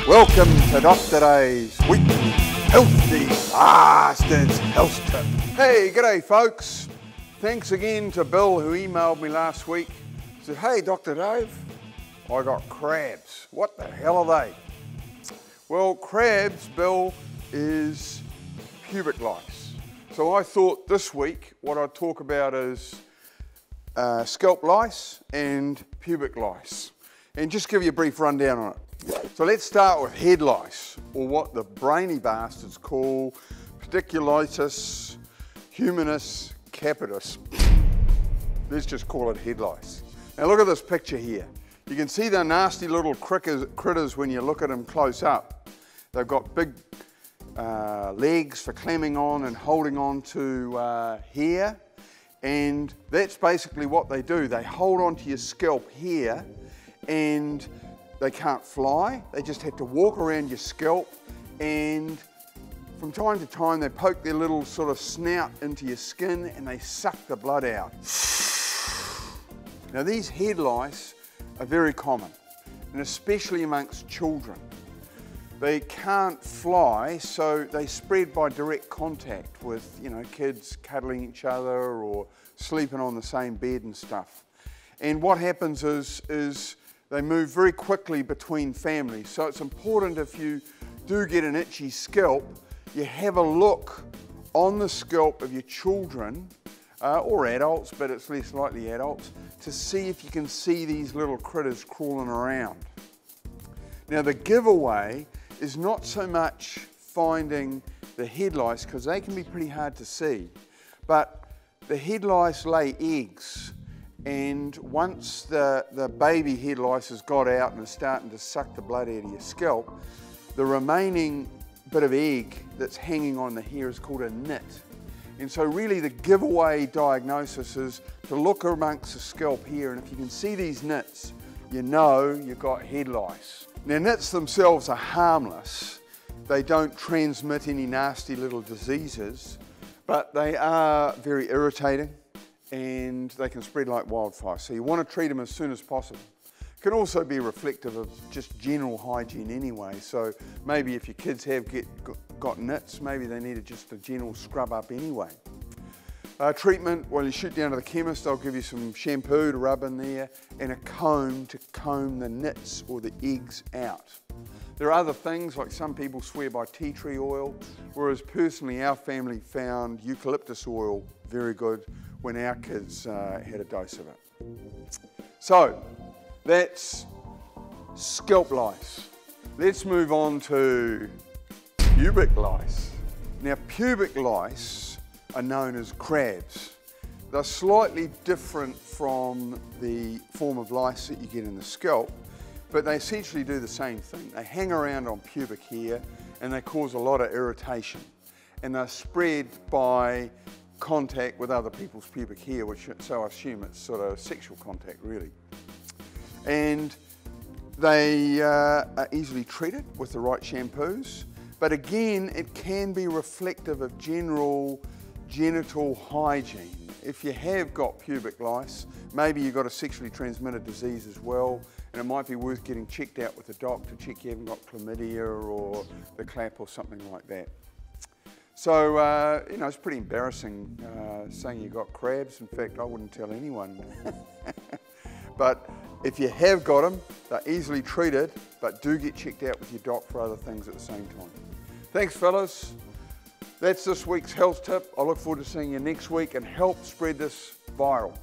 Welcome to Dr. A's Weekly Healthy Bastards Health Tip. Hey, g'day folks. Thanks again to Bill who emailed me last week. He said, hey Dr. Dave, I got crabs. What the hell are they? Well, crabs, Bill, is pubic lice. So I thought this week what I'd talk about is scalp lice and pubic lice. And just give you a brief rundown on it. So let's start with head lice, or what the brainy bastards call pediculitis humanus capitis. Let's just call it head lice. Now look at this picture here. You can see the nasty little critters when you look at them close up. They've got big legs for clamming on and holding on to hair, and that's basically what they do. They hold onto your scalp here, and they can't fly. They just have to walk around your scalp, and from time to time they poke their little sort of snout into your skin and they suck the blood out. Now these head lice are very common, and especially amongst children. They can't fly, so they spread by direct contact with, you know, kids cuddling each other or sleeping on the same bed and stuff. And what happens is they move very quickly between families. So it's important, if you do get an itchy scalp, you have a look on the scalp of your children or adults, but it's less likely adults, to see if you can see these little critters crawling around. Now the giveaway is not so much finding the head lice, because they can be pretty hard to see, but the head lice lay eggs. And once the baby head lice has got out and is starting to suck the blood out of your scalp, the remaining bit of egg that's hanging on the hair is called a nit. And so really the giveaway diagnosis is to look amongst the scalp here, and if you can see these nits, you know you've got head lice. Now nits themselves are harmless. They don't transmit any nasty little diseases, but they are very irritating, and they can spread like wildfire. So you want to treat them as soon as possible. It can also be reflective of just general hygiene anyway. So maybe if your kids have got nits, maybe they need just a general scrub up anyway. Treatment, well, you shoot down to the chemist, I'll give you some shampoo to rub in there and a comb to comb the nits or the eggs out. There are other things, like some people swear by tea tree oil, whereas personally our family found eucalyptus oil very good when our kids had a dose of it. So that's scalp lice. Let's move on to pubic lice. Now pubic lice are known as crabs. They're slightly different from the form of lice that you get in the scalp, but they essentially do the same thing. They hang around on pubic hair and they cause a lot of irritation, and they're spread by contact with other people's pubic hair, which, so I assume it's sort of sexual contact really. And they are easily treated with the right shampoos, but again it can be reflective of general genital hygiene. If you have got pubic lice, maybe you've got a sexually transmitted disease as well, and it might be worth getting checked out with a doctor to check you haven't got chlamydia or the clap or something like that. So, you know, it's pretty embarrassing saying you got crabs. In fact, I wouldn't tell anyone. But if you have got them, they're easily treated, but do get checked out with your doc for other things at the same time. Thanks, fellas. That's this week's health tip. I look forward to seeing you next week, and help spread this viral.